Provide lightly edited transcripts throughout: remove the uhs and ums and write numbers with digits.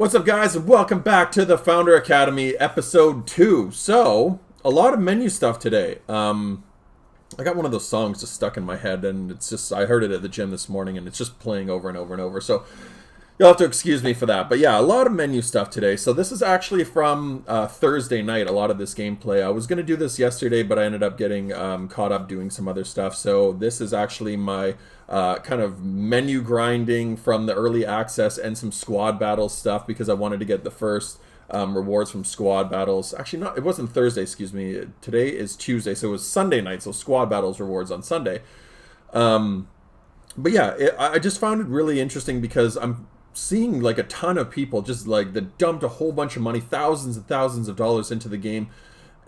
What's up, guys, and welcome back to the Founder Academy, episode 2. So, a lot of menu stuff today. I got one of those songs just stuck in my head, and I heard it at the gym this morning, and it's just playing over and over and over. So, you'll have to excuse me for that. But yeah, a lot of menu stuff today. So, this is actually from Thursday night, a lot of this gameplay. I was going to do this yesterday, but I ended up getting caught up doing some other stuff. So, this is actually my kind of menu grinding from the early access and some squad battles stuff because I wanted to get the first rewards from squad battles. Actually, it wasn't Thursday, excuse me. Today is Tuesday, so it was Sunday night, so squad battles rewards on Sunday. But yeah, I just found it really interesting because I'm seeing like a ton of people just like that dumped a whole bunch of money, thousands and thousands of dollars into the game.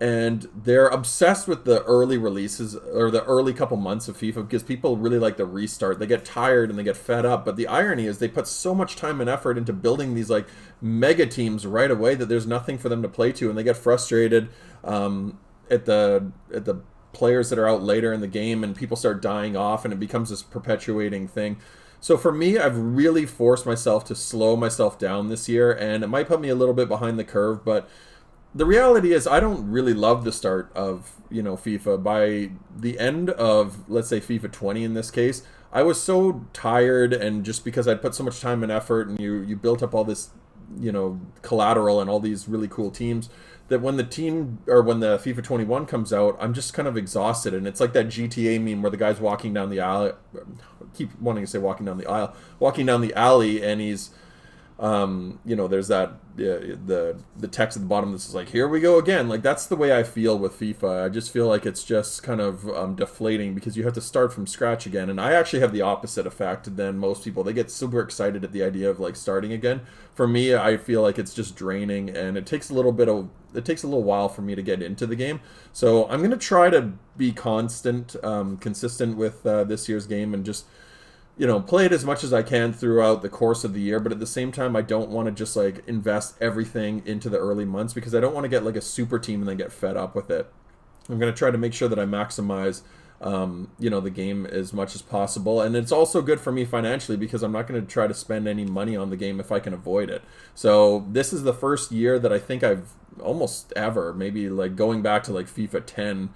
And they're obsessed with the early releases or the early couple months of FIFA because people really like the restart. They get tired and they get fed up. But the irony is they put so much time and effort into building these like mega teams right away that there's nothing for them to play to, and they get frustrated at the players that are out later in the game, and people start dying off, and it becomes this perpetuating thing. So for me, I've really forced myself to slow myself down this year, and it might put me a little bit behind the curve, but the reality is I don't really love the start of, FIFA. By the end of, let's say, FIFA 20 in this case, I was so tired, and just because I'd put so much time and effort and you built up all this, collateral and all these really cool teams, that when the FIFA 21 comes out, I'm just kind of exhausted. And it's like that GTA meme where the guy's walking down the aisle, I keep wanting to say walking down the alley, and he's there's that the text at the bottom that's like, here we go again. Like, that's the way I feel with FIFA. I just feel like it's just kind of deflating because you have to start from scratch again. And I actually have the opposite effect than most people. They get super excited at the idea of like starting again. For me, I feel like it's just draining, and it takes a little while for me to get into the game. So I'm gonna try to be consistent with this year's game, and just play it as much as I can throughout the course of the year. But at the same time, I don't want to just like invest everything into the early months because I don't want to get like a super team and then get fed up with it. I'm going to try to make sure that I maximize the game as much as possible. And it's also good for me financially because I'm not going to try to spend any money on the game if I can avoid it. So this is the first year that I think I've almost ever, maybe like going back to like FIFA 10,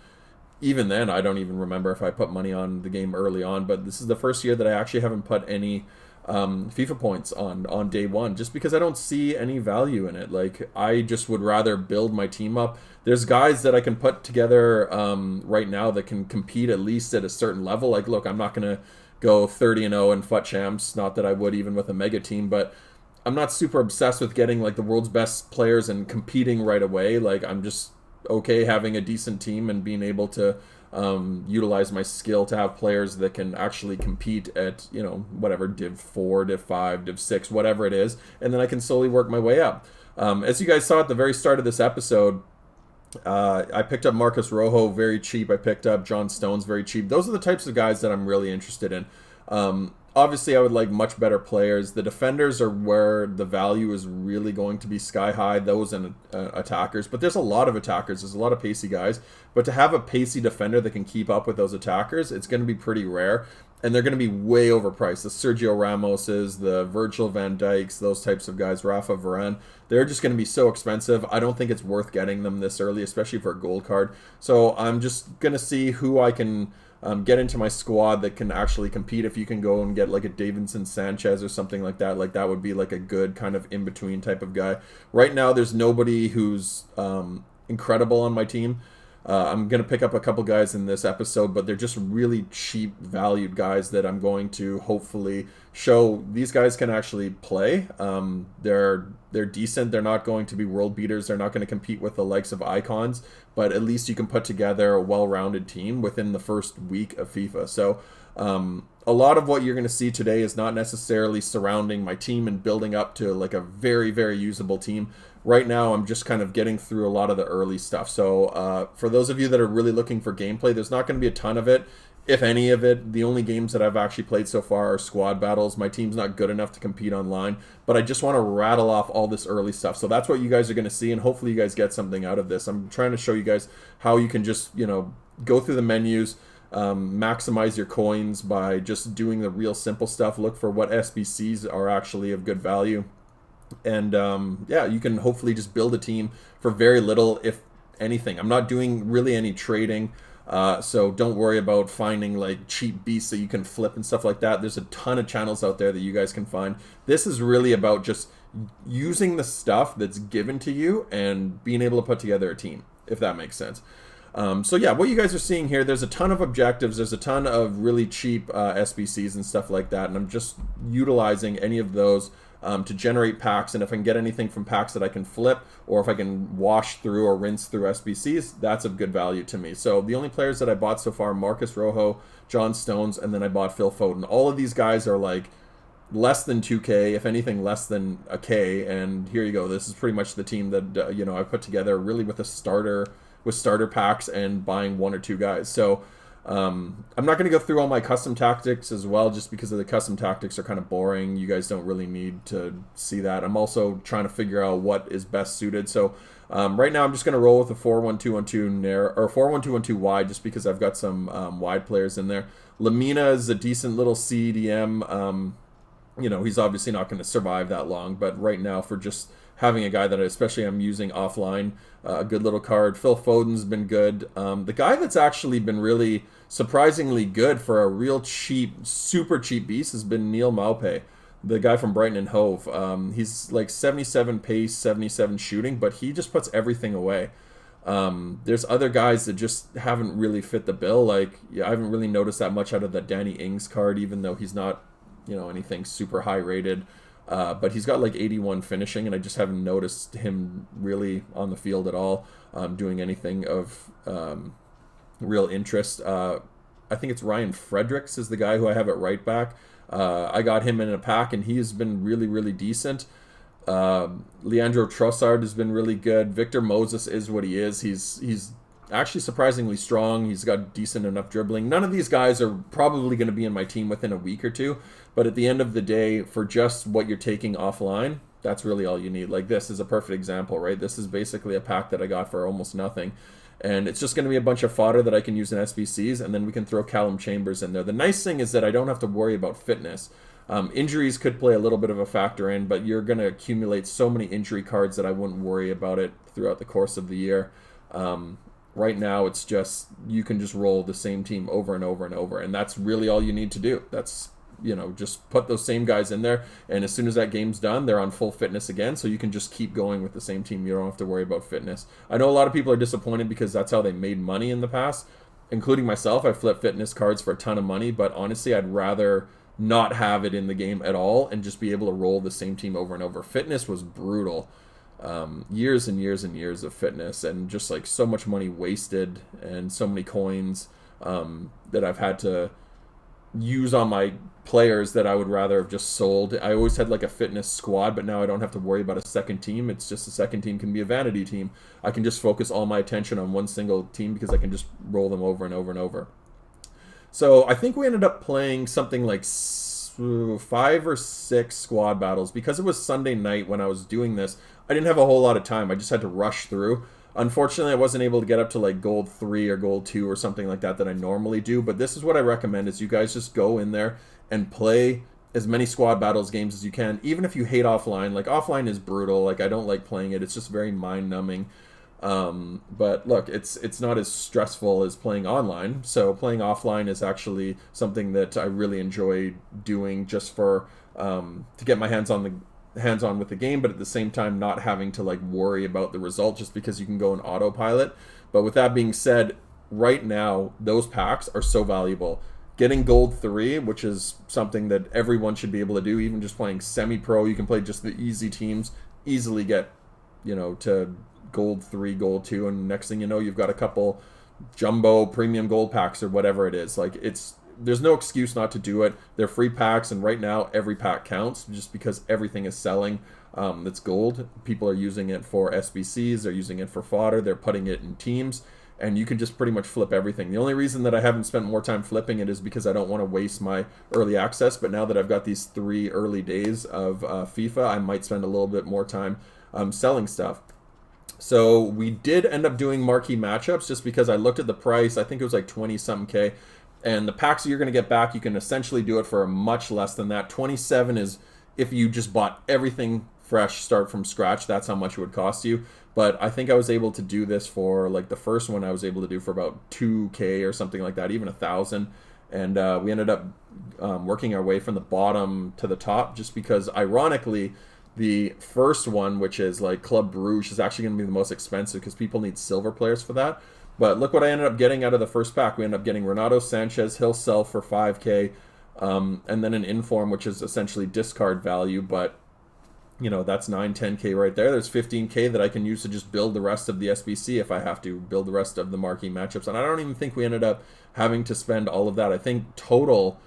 even then, I don't even remember if I put money on the game early on, but this is the first year that I actually haven't put any FIFA points on day one, just because I don't see any value in it. Like, I just would rather build my team up. There's guys that I can put together right now that can compete at least at a certain level. Like, look, I'm not going to go 30-0 and FUT champs, not that I would even with a mega team, but I'm not super obsessed with getting like the world's best players and competing right away. Like, I'm just okay having a decent team and being able to utilize my skill to have players that can actually compete at whatever Div 4, Div 5, Div 6, whatever it is, and then I can slowly work my way up. As you guys saw at the very start of this episode, I picked up Marcus Rojo very cheap. I picked up John Stones very cheap. Those are the types of guys that I'm really interested in. Obviously, I would like much better players. The defenders are where the value is really going to be sky high, those and attackers. But there's a lot of attackers. There's a lot of pacey guys. But to have a pacey defender that can keep up with those attackers, it's going to be pretty rare. And they're going to be way overpriced. The Sergio Ramoses, the Virgil van Dijks, those types of guys, Rafa Varane, they're just going to be so expensive. I don't think it's worth getting them this early, especially for a gold card. So I'm just going to see who I can get into my squad that can actually compete. If you can go and get like a Davinson Sanchez or something like that would be like a good kind of in-between type of guy. Right now, there's nobody who's incredible on my team. I'm going to pick up a couple guys in this episode, but they're just really cheap valued guys that I'm going to hopefully show these guys can actually play. They're decent. They're not going to be world beaters. They're not going to compete with the likes of icons, but at least you can put together a well-rounded team within the first week of FIFA. So a lot of what you're going to see today is not necessarily surrounding my team and building up to like a very, very usable team. Right now, I'm just kind of getting through a lot of the early stuff. So for those of you that are really looking for gameplay, there's not going to be a ton of it, if any of it. The only games that I've actually played so far are squad battles. My team's not good enough to compete online, but I just want to rattle off all this early stuff. So that's what you guys are going to see, and hopefully you guys get something out of this. I'm trying to show you guys how you can just, go through the menus, maximize your coins by just doing the real simple stuff. Look for what SBCs are actually of good value. And yeah, you can hopefully just build a team for very little, if anything. I'm not doing really any trading, so don't worry about finding like cheap beasts that you can flip and stuff like that. There's a ton of channels out there that you guys can find. This is really about just using the stuff that's given to you and being able to put together a team, if that makes sense. So yeah, what you guys are seeing here, there's a ton of objectives, there's a ton of really cheap SBCs and stuff like that, and I'm just utilizing any of those to generate packs. And if I can get anything from packs that I can flip, or if I can wash through or rinse through SBCs, that's of good value to me. So the only players that I bought so far, Marcus Rojo, John Stones, and then I bought Phil Foden. All of these guys are like less than 2K, if anything less than a K, and here you go. This is pretty much the team that you know, I put together really with starter packs and buying one or two guys. So I'm not going to go through all my custom tactics as well, just because of the custom tactics are kind of boring. You guys don't really need to see that. I'm also trying to figure out what is best suited. So right now I'm just going to roll with a 4-1-2-1-2 or 4-1-2-1-2 wide, just because I've got some wide players in there. Lamina is a decent little CDM. You know, he's obviously not going to survive that long, but right now, for just having a guy that I'm using offline, a good little card. Phil Foden's been good. The guy that's actually been really surprisingly good for a real cheap, super cheap beast has been Neil Malpe, the guy from Brighton and Hove. He's like 77 pace, 77 shooting, but he just puts everything away. There's other guys that just haven't really fit the bill. Like, yeah, I haven't really noticed that much out of the Danny Ings card, even though he's not, you know, anything super high rated. But he's got like 81 finishing, and I just haven't noticed him really on the field at all, doing anything of real interest. I think it's Ryan Fredericks is the guy who I have at right back. I got him in a pack, and he has been really, really decent. Leandro Trossard has been really good. Victor Moses is what he is. He's actually surprisingly strong. He's got decent enough dribbling. None of these guys are probably going to be in my team within a week or two, but at the end of the day, for just what you're taking offline, that's really all you need. Like, this is a perfect example, right? This is basically a pack that I got for almost nothing, and it's just going to be a bunch of fodder that I can use in SBCs, and then we can throw Callum Chambers in there. The nice thing is that I don't have to worry about fitness. Injuries could play a little bit of a factor in, but you're going to accumulate so many injury cards that I wouldn't worry about it throughout the course of the year. Right now, it's just, you can just roll the same team over and over and over, and that's really all you need to do. That's, you know, just put those same guys in there, and as soon as that game's done, they're on full fitness again, so you can just keep going with the same team. You don't have to worry about fitness. I know a lot of people are disappointed because that's how they made money in the past, including myself. I flipped fitness cards for a ton of money, but honestly, I'd rather not have it in the game at all and just be able to roll the same team over and over. Fitness was brutal. Years and years and years of fitness, and just like so much money wasted, and so many coins that I've had to use on my players that I would rather have just sold. I always had like a fitness squad, but now I don't have to worry about a second team. It's just a second team can be a vanity team. I can just focus all my attention on one single team because I can just roll them over and over and over. So I think we ended up playing something like 5 or 6 squad battles. Because it was Sunday night when I was doing this, I didn't have a whole lot of time. I just had to rush through. Unfortunately, I wasn't able to get up to like gold 3 or gold 2 or something like that I normally do. But this is what I recommend, is you guys just go in there and play as many squad battles games as you can. Even if you hate offline. Like, offline is brutal. Like, I don't like playing it. It's just very mind-numbing. But look, it's not as stressful as playing online. So playing offline is actually something that I really enjoy doing, just for to get my hands on with the game, but at the same time not having to like worry about the result, just because you can go in autopilot. But with that being said, right now those packs are so valuable. Getting gold 3, which is something that everyone should be able to do, even just playing semi-pro, you can play just the easy teams, easily get, you know, to gold 3, gold 2, and next thing you know, you've got a couple jumbo premium gold packs or whatever it is. Like, there's no excuse not to do it. They're free packs, and right now every pack counts, just because everything is selling that's gold. People are using it for SBCs, they're using it for fodder, they're putting it in teams, and you can just pretty much flip everything. The only reason that I haven't spent more time flipping it is because I don't want to waste my early access, but now that I've got these 3 early days of FIFA, I might spend a little bit more time selling stuff. So we did end up doing Marquee Matchups, just because I looked at the price. I think it was like 20-something K. And the packs that you're going to get back, you can essentially do it for much less than that. 27 is if you just bought everything fresh, start from scratch, that's how much it would cost you. But I think I was able to do this for, like, the first one I was able to do for about 2K or something like that, even 1,000. And we ended up working our way from the bottom to the top, just because, ironically, the first one, which is like Club Bruges, is actually going to be the most expensive because people need silver players for that. But look what I ended up getting out of the first pack. We ended up getting Renato Sanchez. He'll sell for 5K. And then an inform, which is essentially discard value. But, you know, that's 9, 10K right there. There's 15K that I can use to just build the rest of the SBC if I have to build the rest of the marquee matchups. And I don't even think we ended up having to spend all of that. I think total,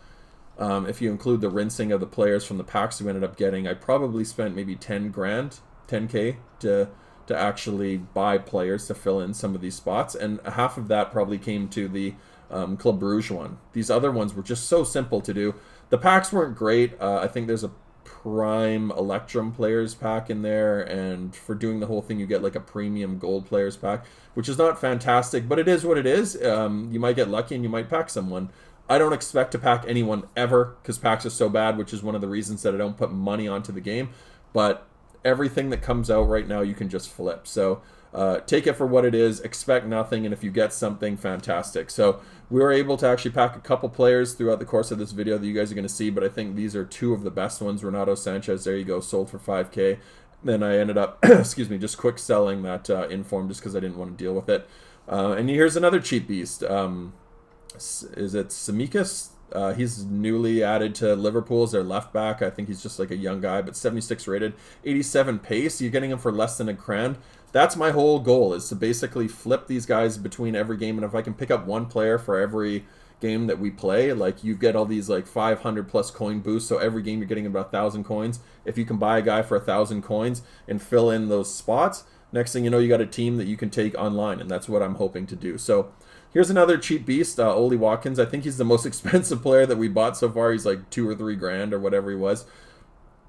if you include the rinsing of the players from the packs we ended up getting, I probably spent maybe 10 grand, 10K to actually buy players to fill in some of these spots. And half of that probably came to the Club Bruges one. These other ones were just so simple to do. The packs weren't great. I think there's a Prime Electrum players pack in there, and for doing the whole thing you get like a premium gold players pack, which is not fantastic, but it is what it is. You might get lucky and you might pack someone. I don't expect to pack anyone ever because packs are so bad, which is one of the reasons that I don't put money onto the game. But everything that comes out right now you can just flip. So take it for what it is, expect nothing, and if you get something, fantastic. So we were able to actually pack a couple players throughout the course of this video that you guys are going to see, but I think these are two of the best ones. Renato Sanchez, there you go, sold for 5K. Then I ended up, excuse me, just quick selling that inform just because I didn't want to deal with it. And here's another cheap beast. Is it Sbcs? He's newly added to Liverpool as their left back. I think he's just like a young guy, but 76 rated, 87 pace. You're getting him for less than $1,000. That's my whole goal, is to basically flip these guys between every game. And if I can pick up one player for every game that we play, like you get all these like 500 plus coin boosts. So every game you're getting about 1,000 coins. If you can buy a guy for 1,000 coins and fill in those spots, next thing you know, you got a team that you can take online. And that's what I'm hoping to do. So here's another cheap beast, Ole Watkins. I think he's the most expensive player that we bought so far. He's like 2 or 3 grand or whatever he was.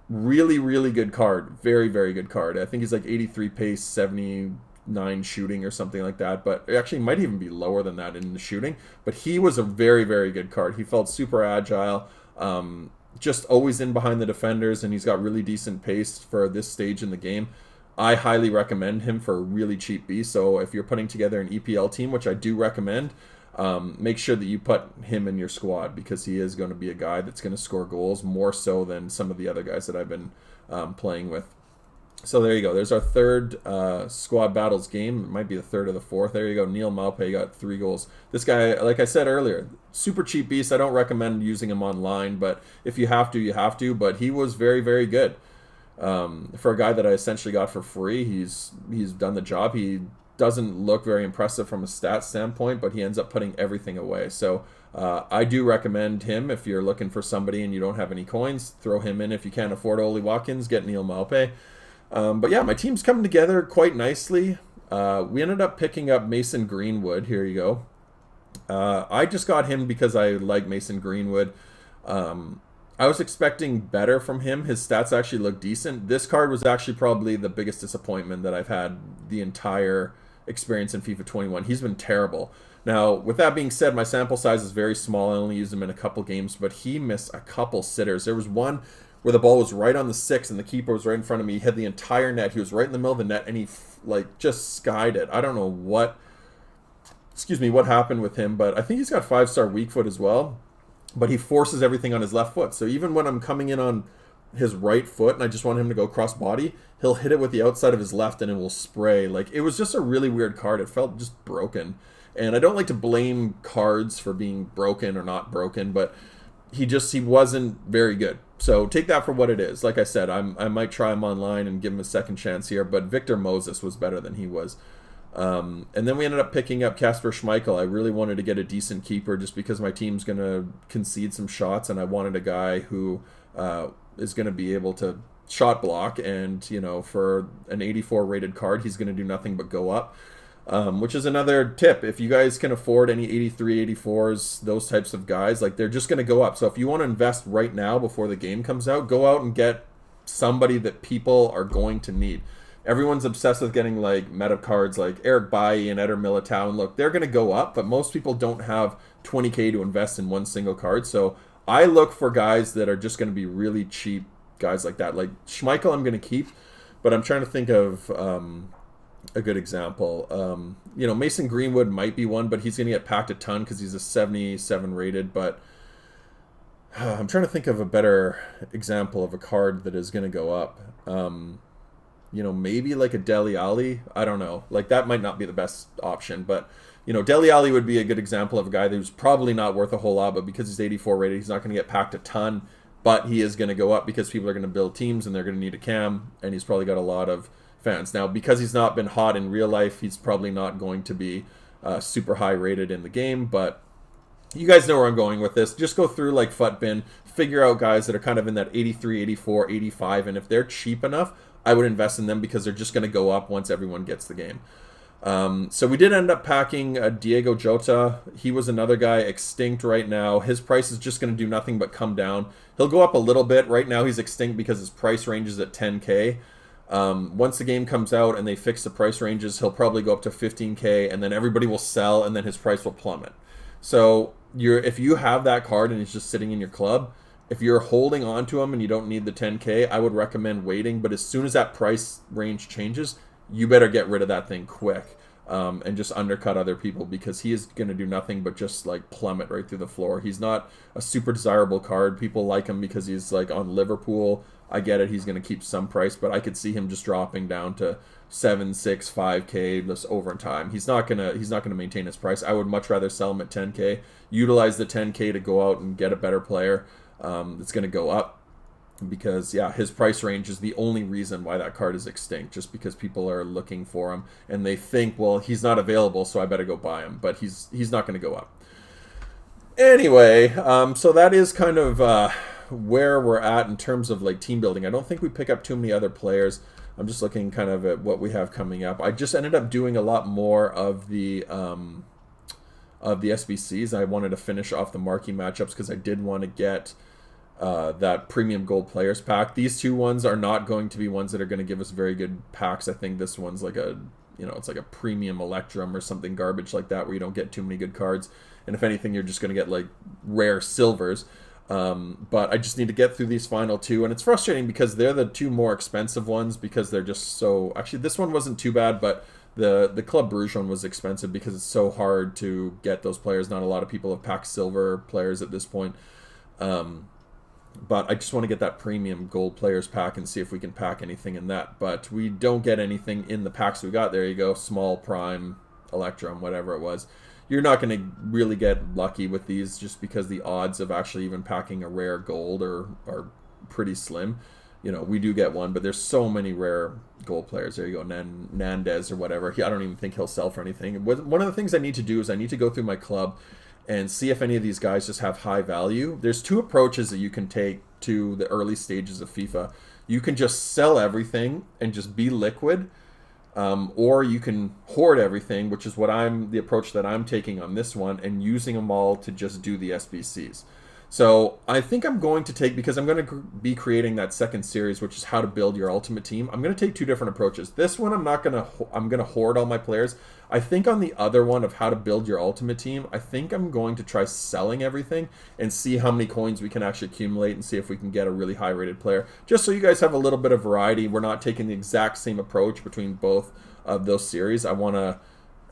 Really, really good card. Very, very good card. I think he's like 83 pace, 79 shooting or something like that. But it actually might even be lower than that in the shooting. But he was a very, very good card. He felt super agile. Just always in behind the defenders. And he's got really decent pace for this stage in the game. I highly recommend him for a really cheap beast. So if you're putting together an EPL team, which I do recommend, make sure that you put him in your squad, because he is going to be a guy that's going to score goals more so than some of the other guys that I've been playing with. So there you go. There's our third squad battles game. It might be the third or the fourth. There you go. Neil Malpe got 3 goals. This guy, like I said earlier, super cheap beast. I don't recommend using him online, but if you have to, you have to. But he was very, very good. For a guy that I essentially got for free, he's done the job. He doesn't look very impressive from a stat standpoint, but he ends up putting everything away. So I do recommend him if you're looking for somebody and you don't have any coins. Throw him in. If you can't afford Ole Watkins, get Neil Malpe. But yeah, my team's coming together quite nicely. We ended up picking up Mason Greenwood. Here you go. I just got him because I like Mason Greenwood. I was expecting better from him. His stats actually look decent. This card was actually probably the biggest disappointment that I've had the entire experience in FIFA 21. He's been terrible. Now, with that being said, my sample size is very small. I only used him in a couple games, but he missed a couple sitters. There was one where the ball was right on the 6 and the keeper was right in front of me. He hit the entire net. He was right in the middle of the net, and he like just skied it. I don't know what happened with him, but I think he's got 5-star weak foot as well. But he forces everything on his left foot. So even when I'm coming in on his right foot and I just want him to go cross body, he'll hit it with the outside of his left and it will spray. Like, it was just a really weird card. It felt just broken. And I don't like to blame cards for being broken or not broken, but he wasn't very good. So take that for what it is. Like I said, I might try him online and give him a second chance here, but Victor Moses was better than he was. And then we ended up picking up Casper Schmeichel. I really wanted to get a decent keeper just because my team's going to concede some shots, and I wanted a guy who is going to be able to shot block, and, you know, for an 84 rated card, he's going to do nothing but go up. Which is another tip. If you guys can afford any 83, 84s, those types of guys, like, they're just going to go up. So if you want to invest right now before the game comes out, go out and get somebody that people are going to need. Everyone's obsessed with getting like meta cards like Eric Bailly and Eder Militao, and look, they're going to go up, but most people don't have 20K to invest in one single card. So I look for guys that are just going to be really cheap guys like that. Like Schmeichel I'm going to keep, but I'm trying to think of a good example. Mason Greenwood might be one, but he's going to get packed a ton because he's a 77 rated, but I'm trying to think of a better example of a card that is going to go up. Maybe like a Dele Alli. I don't know. Like that might not be the best option, but Dele Alli would be a good example of a guy who's probably not worth a whole lot, but because he's 84 rated, he's not going to get packed a ton, but he is going to go up because people are going to build teams and they're going to need a cam, and he's probably got a lot of fans. Now, because he's not been hot in real life, he's probably not going to be super high rated in the game, but you guys know where I'm going with this. Just go through like Futbin, figure out guys that are kind of in that 83, 84, 85, and if they're cheap enough, I would invest in them because they're just going to go up once everyone gets the game. So we did end up packing Diego Jota. He was another guy extinct right now. His price is just going to do nothing but come down. He'll go up a little bit. Right now he's extinct because his price range is at 10K. Once the game comes out and they fix the price ranges, he'll probably go up to 15K, and then everybody will sell, and then his price will plummet. So if you have that card and he's just sitting in your club, if you're holding on to him and you don't need the 10K, I would recommend waiting. But as soon as that price range changes, you better get rid of that thing quick and just undercut other people, because he is going to do nothing but just like plummet right through the floor. He's not a super desirable card. People like him because he's like on Liverpool. I get it. He's going to keep some price, but I could see him just dropping down to 7, 6, 5K just over time. He's not gonna maintain his price. I would much rather sell him at 10K. Utilize the 10K to go out and get a better player that's going to go up. Because his price range is the only reason why that card is extinct, just because people are looking for him and they think, well, he's not available, so I better go buy him. But he's not going to go up. Anyway, so that is kind of where we're at in terms of like team building. I don't think we pick up too many other players. I'm just looking kind of at what we have coming up. I just ended up doing a lot more of the SBCs. I wanted to finish off the Marquee Matchups because I did want to get that premium gold players pack. These two ones are not going to be ones that are going to give us very good packs. I think this one's like it's like a premium Electrum or something garbage like that, where you don't get too many good cards, and if anything you're just going to get like rare silvers. But I just need to get through these final two, and it's frustrating because they're the two more expensive ones, because they're just so... Actually, this one wasn't too bad, but the Club Brugge one was expensive because it's so hard to get those players. Not a lot of people have packed silver players at this point. But I just want to get that premium gold players pack and see if we can pack anything in that. But we don't get anything in the packs we got. There you go. Small, prime, Electrum, whatever it was. You're not going to really get lucky with these, just because the odds of actually even packing a rare gold are pretty slim. We do get one, but there's so many rare gold players. There you go, Nandez or whatever. I don't even think he'll sell for anything. One of the things I need to do is I need to go through my club and see if any of these guys just have high value. There's two approaches that you can take to the early stages of FIFA. You can just sell everything and just be liquid, or you can hoard everything, which is the approach that I'm taking on this one, and using them all to just do the SBCs. So I think I'm going to take, because I'm going to be creating that second series, which is how to build your ultimate team. I'm going to take two different approaches. This one, I'm going to hoard all my players. I think on the other one of how to build your ultimate team, I think I'm going to try selling everything and see how many coins we can actually accumulate and see if we can get a really high rated player. Just so you guys have a little bit of variety. We're not taking the exact same approach between both of those series. I want to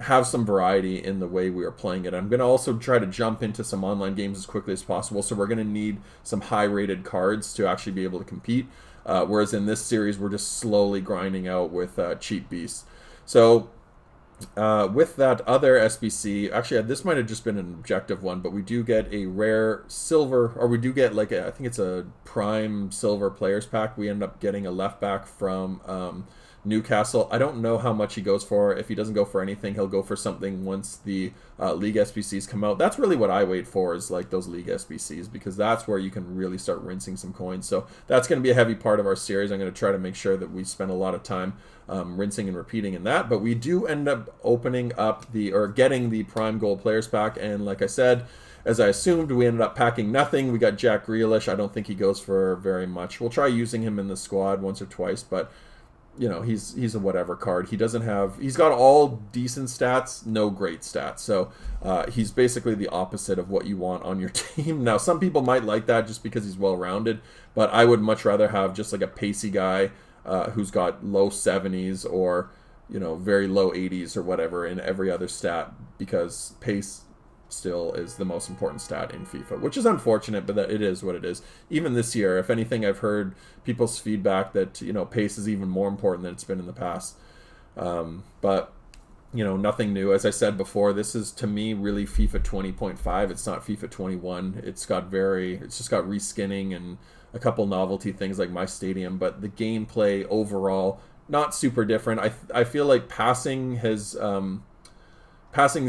have some variety in the way we are playing it. I'm going to also try to jump into some online games as quickly as possible, so we're going to need some high-rated cards to actually be able to compete, whereas in this series we're just slowly grinding out with cheap beasts. So with that other SBC, actually this might have just been an objective one, but we do get a rare silver, or we do get like I think it's a prime silver players pack. We end up getting a left back from Newcastle. I don't know how much he goes for. If he doesn't go for anything, he'll go for something once the league SBCs come out. That's really what I wait for, is like those league SBCs, because that's where you can really start rinsing some coins. So that's going to be a heavy part of our series. I'm going to try to make sure that we spend a lot of time rinsing and repeating in that. But we do end up opening up getting the prime gold players pack, and like I said, as I assumed, we ended up packing nothing. We got Jack Grealish. I don't think he goes for very much. We'll try using him in the squad once or twice, but he's a whatever card. He's got all decent stats, no great stats. So he's basically the opposite of what you want on your team. Now, some people might like that just because he's well-rounded, but I would much rather have just like a pacey guy who's got low 70s or, very low 80s or whatever in every other stat, because pace still is the most important stat in FIFA, which is unfortunate, but that it is what it is. Even this year, if anything, I've heard people's feedback that pace is even more important than it's been in the past. But nothing new. As I said before, this is to me really FIFA 20.5. It's not FIFA 21. It's just got reskinning and a couple novelty things like My Stadium, but the gameplay overall not super different. I feel like passing has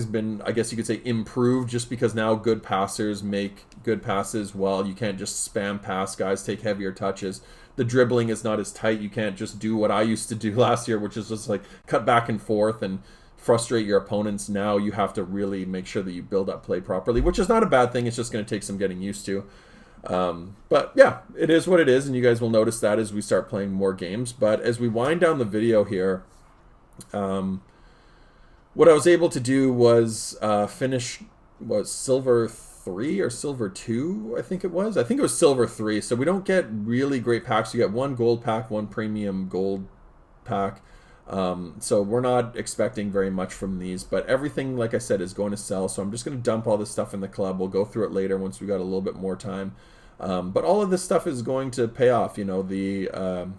been, I guess you could say, improved, just because now good passers make good passes well. You can't just spam pass. Guys take heavier touches. The dribbling is not as tight. You can't just do what I used to do last year, which is just like cut back and forth and frustrate your opponents. Now you have to really make sure that you build up play properly, which is not a bad thing. It's just going to take some getting used to. But yeah, it is what it is, and you guys will notice that as we start playing more games. But as we wind down the video here, what I was able to do was finish Silver 3 or Silver 2, I think it was. I think it was Silver 3. So we don't get really great packs. You get one gold pack, one premium gold pack. So we're not expecting very much from these. But everything, like I said, is going to sell. So I'm just going to dump all this stuff in the club. We'll go through it later once we got a little bit more time. But all of this stuff is going to pay off. The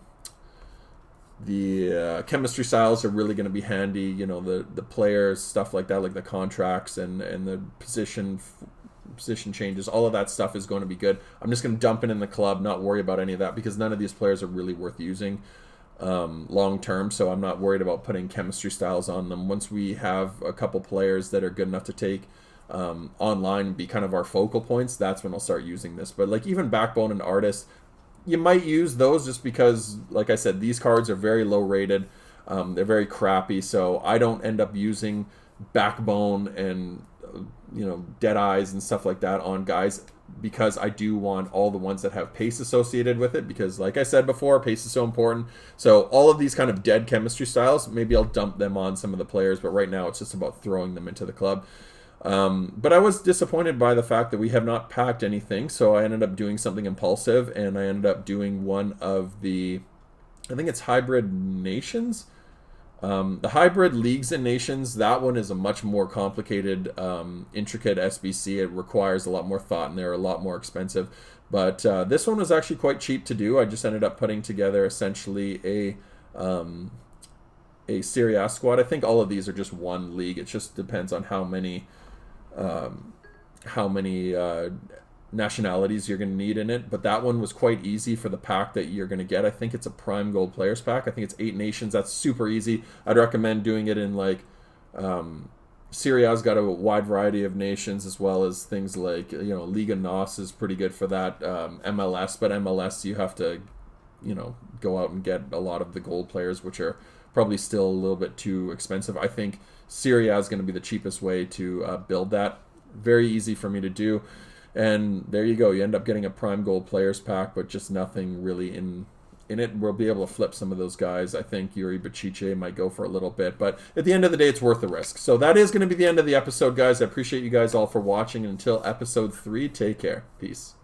chemistry styles are really going to be handy. The players, stuff like that, like the contracts and the position changes, all of that stuff is going to be good. I'm just going to dump it in the club, not worry about any of that, because none of these players are really worth using long term. So I'm not worried about putting chemistry styles on them. Once we have a couple players that are good enough to take online and be kind of our focal points, that's when I'll start using this. But like even Backbone and Artist, you might use those just because, like I said, these cards are very low rated. They're very crappy, so I don't end up using Backbone and Dead Eyes and stuff like that on guys, because I do want all the ones that have pace associated with it, because like I said before, pace is so important. So all of these kind of dead chemistry styles, maybe I'll dump them on some of the players, but right now it's just about throwing them into the club. But I was disappointed by the fact that we have not packed anything, so I ended up doing something impulsive, and I ended up doing one of the, I think it's Hybrid Nations. The Hybrid Leagues and Nations, that one is a much more complicated, intricate SBC. It requires a lot more thought, and they're a lot more expensive. But this one was actually quite cheap to do. I just ended up putting together essentially a Serie A squad. I think all of these are just one league. It just depends on how many nationalities you're going to need in it, but that one was quite easy for the pack that you're going to get. I think it's a prime gold players pack. I think it's 8 nations. That's super easy. I'd recommend doing it in like Serie A's got a wide variety of nations, as well as things like Liga NOS is pretty good for that. MLS, but MLS you have to go out and get a lot of the gold players, which are probably still a little bit too expensive. I think Serie A is going to be the cheapest way to build that. Very easy for me to do. And there you go. You end up getting a prime gold players pack, but just nothing really in it. We'll be able to flip some of those guys. I think Yuri Bacice might go for a little bit, but at the end of the day, it's worth the risk. So that is going to be the end of the episode, guys. I appreciate you guys all for watching. And until episode 3, take care. Peace.